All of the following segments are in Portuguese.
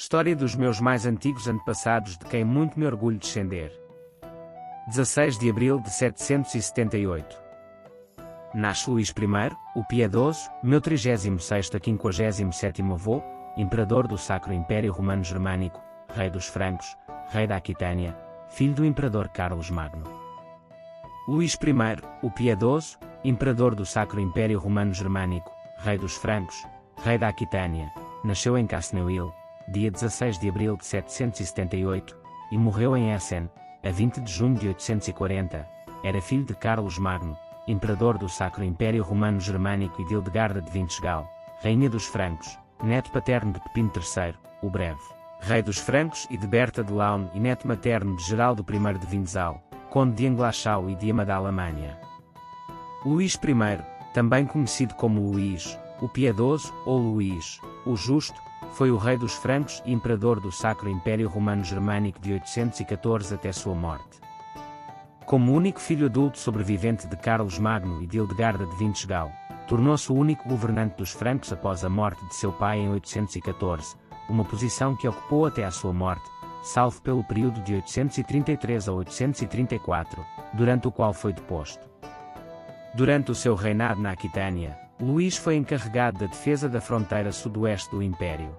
História dos meus mais antigos antepassados de quem muito me orgulho descender. 16 de abril de 778. Nasce Luís I, o Piedoso, meu 36º a 57º avô, imperador do Sacro Império Romano Germânico, rei dos francos, rei da Aquitânia, filho do imperador Carlos Magno. Luís I, o Piedoso, imperador do Sacro Império Romano Germânico, rei dos francos, rei da Aquitânia, nasceu em Casneuil, dia 16 de abril de 778, e morreu em Essen, a 20 de junho de 840, era filho de Carlos Magno, imperador do Sacro Império Romano Germânico e de Hildegarda de Winterthur, rainha dos francos, neto paterno de Pepino III, o Breve, rei dos francos e de Berta de Laune e neto materno de Geraldo I de Windsau, conde de Anglachau e de Ama da Alemanha. Luís I, também conhecido como Luís, o Piedoso ou Luís, o Justo, foi o rei dos francos e imperador do Sacro Império Romano Germânico de 814 até sua morte. Como único filho adulto sobrevivente de Carlos Magno e de Hildegarda de Winterthur, tornou-se o único governante dos francos após a morte de seu pai em 814, uma posição que ocupou até à sua morte, salvo pelo período de 833 a 834, durante o qual foi deposto. Durante o seu reinado na Aquitânia, Luís foi encarregado da defesa da fronteira sudoeste do Império.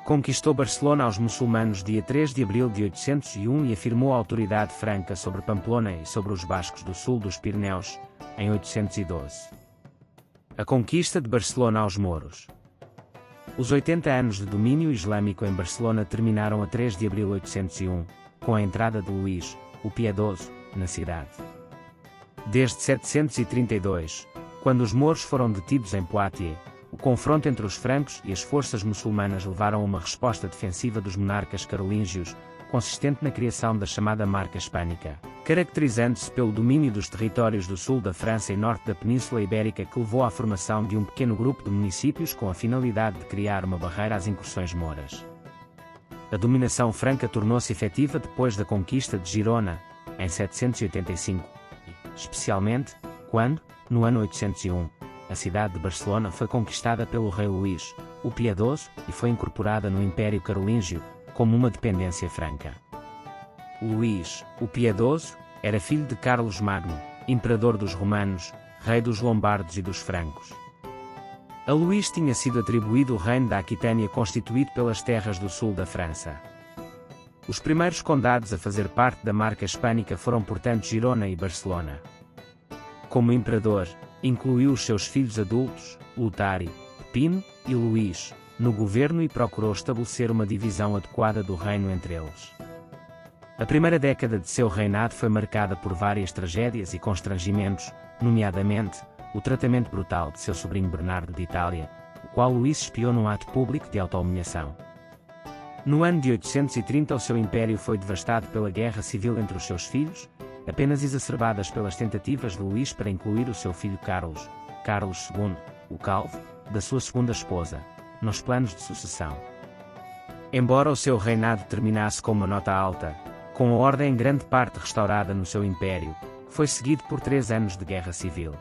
Conquistou Barcelona aos muçulmanos dia 3 de abril de 801 e afirmou a autoridade franca sobre Pamplona e sobre os bascos do sul dos Pirineus, em 812. A conquista de Barcelona aos mouros. Os 80 anos de domínio islâmico em Barcelona terminaram a 3 de abril de 801, com a entrada de Luís, o Piedoso, na cidade. Desde 732, quando os mouros foram detidos em Poitiers, o confronto entre os francos e as forças muçulmanas levaram a uma resposta defensiva dos monarcas carolíngios, consistente na criação da chamada Marca Hispânica, caracterizando-se pelo domínio dos territórios do sul da França e norte da Península Ibérica, que levou à formação de um pequeno grupo de municípios com a finalidade de criar uma barreira às incursões mouras. A dominação franca tornou-se efetiva depois da conquista de Girona, em 785, especialmente quando, no ano 801, a cidade de Barcelona foi conquistada pelo rei Luís, o Piedoso, e foi incorporada no Império Carolíngio, como uma dependência franca. Luís, o Piedoso, era filho de Carlos Magno, imperador dos romanos, rei dos lombardos e dos francos. A Luís tinha sido atribuído o reino da Aquitânia constituído pelas terras do sul da França. Os primeiros condados a fazer parte da Marca Hispânica foram portanto Girona e Barcelona. Como imperador, incluiu os seus filhos adultos, Lutário, Pepino e Luís, no governo e procurou estabelecer uma divisão adequada do reino entre eles. A primeira década de seu reinado foi marcada por várias tragédias e constrangimentos, nomeadamente, o tratamento brutal de seu sobrinho Bernardo de Itália, o qual Luís espiou num ato público de auto-humilhação. No ano de 830 o seu império foi devastado pela guerra civil entre os seus filhos, apenas exacerbadas pelas tentativas de Luís para incluir o seu filho Carlos II, o Calvo, da sua segunda esposa, nos planos de sucessão. Embora o seu reinado terminasse com uma nota alta, com a ordem em grande parte restaurada no seu império, foi seguido por 3 anos de guerra civil.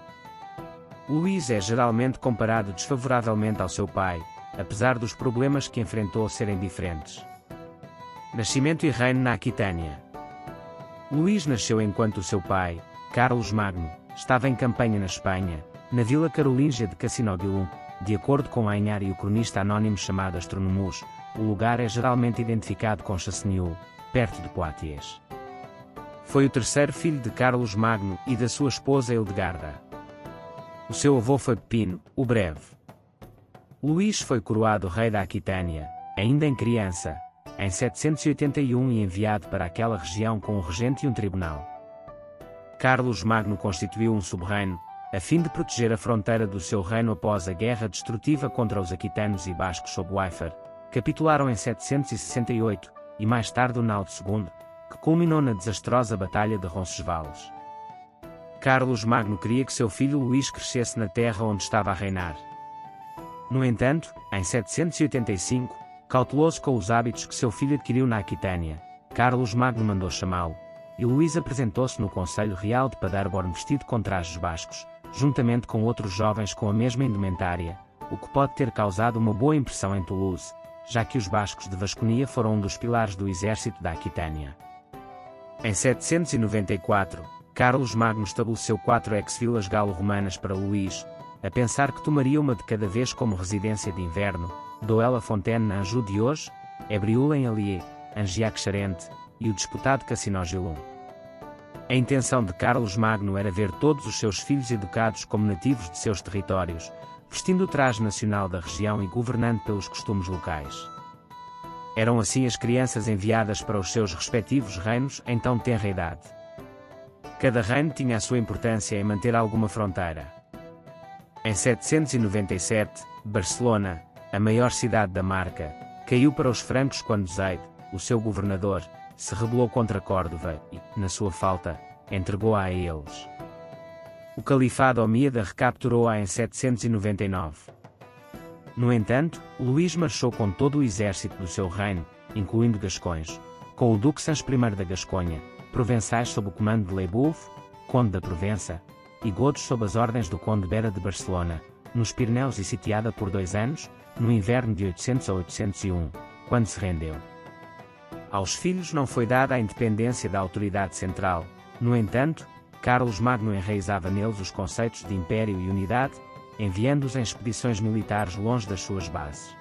Luís é geralmente comparado desfavoravelmente ao seu pai, apesar dos problemas que enfrentou serem diferentes. Nascimento e reino na Aquitânia. Luís nasceu enquanto o seu pai, Carlos Magno, estava em campanha na Espanha, na vila carolíngia de Cassinogilum. De acordo com Aignard e o cronista anónimo chamado Astronomus, o lugar é geralmente identificado com Chasseneuil, perto de Poitiers. Foi o terceiro filho de Carlos Magno e da sua esposa Hildegarda. O seu avô foi Pepino, o Breve. Luís foi coroado rei da Aquitânia, ainda em criança, em 781 e enviado para aquela região com um regente e um tribunal. Carlos Magno constituiu um sub-reino, a fim de proteger a fronteira do seu reino após a guerra destrutiva contra os aquitanos e bascos sob Weifer, capitularam em 768, e mais tarde o Naldo II, que culminou na desastrosa Batalha de Roncesvalles. Carlos Magno queria que seu filho Luís crescesse na terra onde estava a reinar. No entanto, em 785, cauteloso com os hábitos que seu filho adquiriu na Aquitânia, Carlos Magno mandou chamá-lo, e Luís apresentou-se no Conselho Real de Paderborn vestido com trajes bascos, juntamente com outros jovens com a mesma indumentária, o que pode ter causado uma boa impressão em Toulouse, já que os bascos de Vasconia foram um dos pilares do exército da Aquitânia. Em 794, Carlos Magno estabeleceu 4 ex-vilas galo-romanas para Luís, a pensar que tomaria uma de cada vez como residência de inverno: Douai-la-Fontaine na Anjou de hoje, Ébrioula em Allier, Angiac-Charente, e o disputado Cassinó-Gilon. A intenção de Carlos Magno era ver todos os seus filhos educados como nativos de seus territórios, vestindo o traje nacional da região e governando pelos costumes locais. Eram assim as crianças enviadas para os seus respectivos reinos em tão tenra idade. Cada reino tinha a sua importância em manter alguma fronteira. Em 797, Barcelona, a maior cidade da Marca, caiu para os francos quando Zeid, o seu governador, se rebelou contra Córdoba e, na sua falta, entregou-a a eles. O califado omíada recapturou-a em 799. No entanto, Luís marchou com todo o exército do seu reino, incluindo gascões, com o duque Sancho I da Gasconha, provençais sob o comando de Leibulf, conde da Provença, e godos sob as ordens do conde Bera de Barcelona, nos Pirineus e sitiada por 2 anos, no inverno de 800 a 801, quando se rendeu. Aos filhos não foi dada a independência da autoridade central. No entanto, Carlos Magno enraizava neles os conceitos de império e unidade, enviando-os em expedições militares longe das suas bases.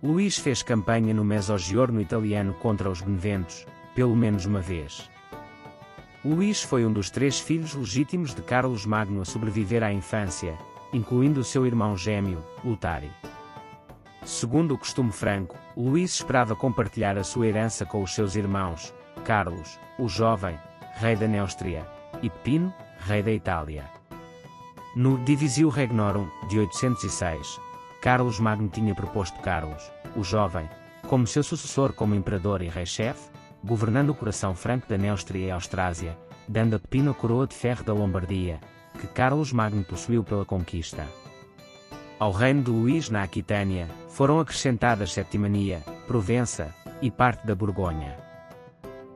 Luís fez campanha no Mesogiorno italiano contra os Beneventos, pelo menos uma vez. Luís foi um dos 3 filhos legítimos de Carlos Magno a sobreviver à infância, incluindo o seu irmão gêmeo, Lutari. Segundo o costume franco, Luís esperava compartilhar a sua herança com os seus irmãos, Carlos, o jovem, rei da Neustria, e Pepino, rei da Itália. No Divisio Regnorum, de 806, Carlos Magno tinha proposto Carlos, o jovem, como seu sucessor como imperador e rei-chefe, governando o coração franco da Neustria e Austrásia, dando a Pepino a coroa de ferro da Lombardia, que Carlos Magno possuiu pela conquista. Ao reino de Luís na Aquitânia, foram acrescentadas Septimania, Provença, e parte da Borgonha.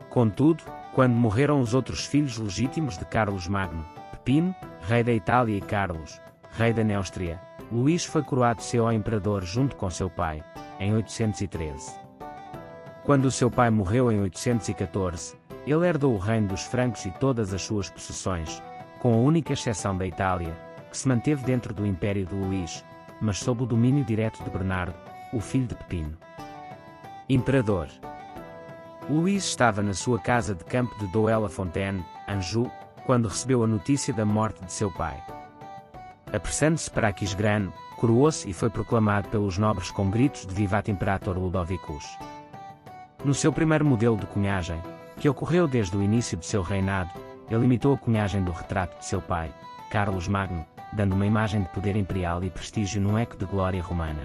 Contudo, quando morreram os outros filhos legítimos de Carlos Magno, Pepino, rei da Itália, e Carlos, rei da Neustria, Luís foi coroado seu imperador junto com seu pai, em 813. Quando o seu pai morreu em 814, ele herdou o reino dos francos e todas as suas possessões, com a única exceção da Itália, que se manteve dentro do império de Luís, mas sob o domínio direto de Bernardo, o filho de Pepino. Imperador. Luís estava na sua casa de campo de Douai-la-Fontaine, Anjou, quando recebeu a notícia da morte de seu pai. Apressando-se para Aquisgrano, coroou-se e foi proclamado pelos nobres com gritos de Vivat Imperator Ludovicus. No seu primeiro modelo de cunhagem, que ocorreu desde o início de seu reinado, ele imitou a cunhagem do retrato de seu pai, Carlos Magno, dando uma imagem de poder imperial e prestígio num eco de glória romana.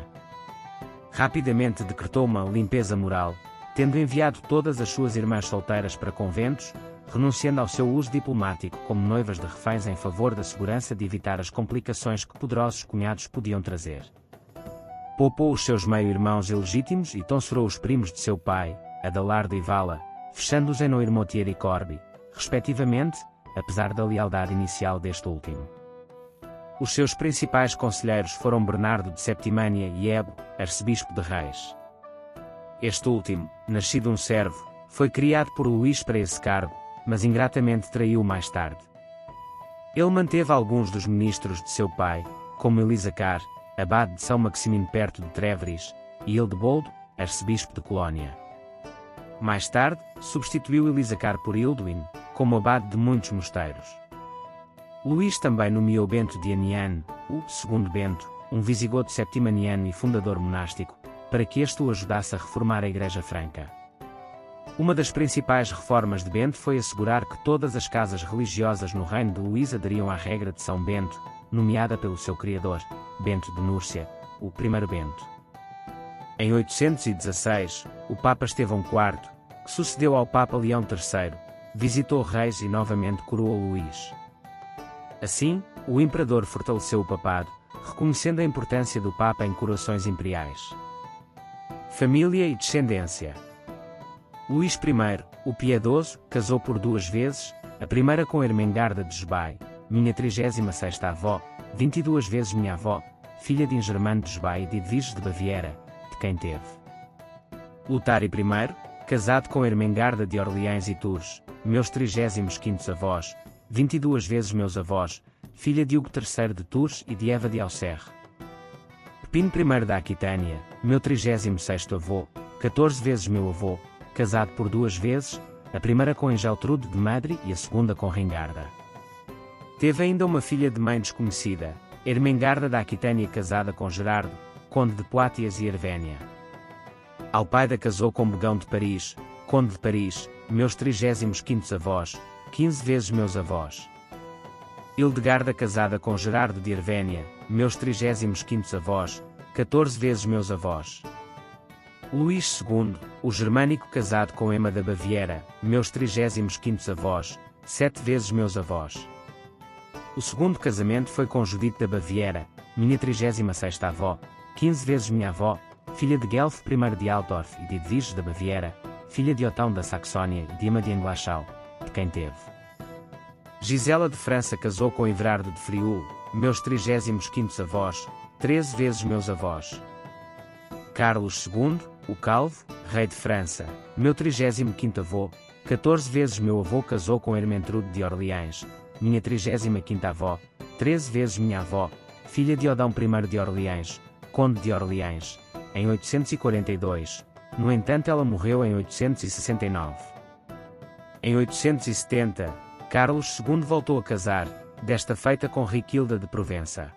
Rapidamente decretou uma limpeza moral, tendo enviado todas as suas irmãs solteiras para conventos, renunciando ao seu uso diplomático como noivas de reféns em favor da segurança de evitar as complicações que poderosos cunhados podiam trazer. Poupou os seus meio-irmãos ilegítimos e tonsurou os primos de seu pai, Adalardo e Vala, fechando-os em Noirmoutier e Corby, respectivamente, apesar da lealdade inicial deste último. Os seus principais conselheiros foram Bernardo de Septimânia e Ebo, arcebispo de Reis. Este último, nascido um servo, foi criado por Luís para esse cargo, mas ingratamente traiu mais tarde. Ele manteve alguns dos ministros de seu pai, como Elisacar, abade de São Maximino perto de Trevris, e Hildeboldo, arcebispo de Colónia. Mais tarde, substituiu Elisacar por Hilduin, como abade de muitos mosteiros. Luís também nomeou Bento de Aniane, o segundo Bento, um visigodo septimaniano e fundador monástico, para que este o ajudasse a reformar a Igreja Franca. Uma das principais reformas de Bento foi assegurar que todas as casas religiosas no reino de Luís aderiam à regra de São Bento, nomeada pelo seu criador, Bento de Núrcia, o primeiro Bento. Em 816, o Papa Estevão IV, que sucedeu ao Papa Leão III, visitou Reis e novamente coroou Luís. Assim, o imperador fortaleceu o papado, reconhecendo a importância do Papa em coroações imperiais. Família e descendência. Luís I, o Piedoso, casou por 2 vezes, a primeira com Ermengarda de Jebay, minha 36ª avó, 22 vezes minha avó, filha de Ingermano de Jebay e de Edviges de Baviera, de quem teve Lutário I, casado com Ermengarda de Orleans e Tours, meus 35º avós, 22 vezes meus avós, filha de Hugo III de Tours e de Eva de Auxerre. Pepino I da Aquitânia, meu 36º avô, 14 vezes meu avô, casado por 2 vezes, a primeira com Engeltrude de Madre e a segunda com Rengarda. Teve ainda uma filha de mãe desconhecida, Ermengarda da Aquitânia, casada com Gerardo, conde de Poitiers e Hervénia. Alpaida casou com Begão de Paris, conde de Paris, meus 35º avós, 15 vezes meus avós. Hildegarda casada com Gerardo de Hervénia, meus 35º avós, 14 vezes meus avós. Luís II, o germânico, casado com Emma da Baviera, meus 35º avós, 7 vezes meus avós. O segundo casamento foi com Judite da Baviera, minha 36ª avó, 15 vezes minha avó, filha de Guelfo I de Altdorf e de Edwiges da Baviera, filha de Otão da Saxónia e de Emma de Anglachau, de quem teve. Gisela de França casou com Everardo de Friul, meus 35º avós, 13 vezes meus avós. Carlos II, o Calvo, rei de França, meu 35º avô, 14 vezes meu avô, casou com Ermentrude de Orleans, minha 35ª avó, 13 vezes minha avó, filha de Odão I de Orleans, conde de Orleans, em 842, no entanto ela morreu em 869. Em 870, Carlos II voltou a casar, desta feita com Riquilda de Provença.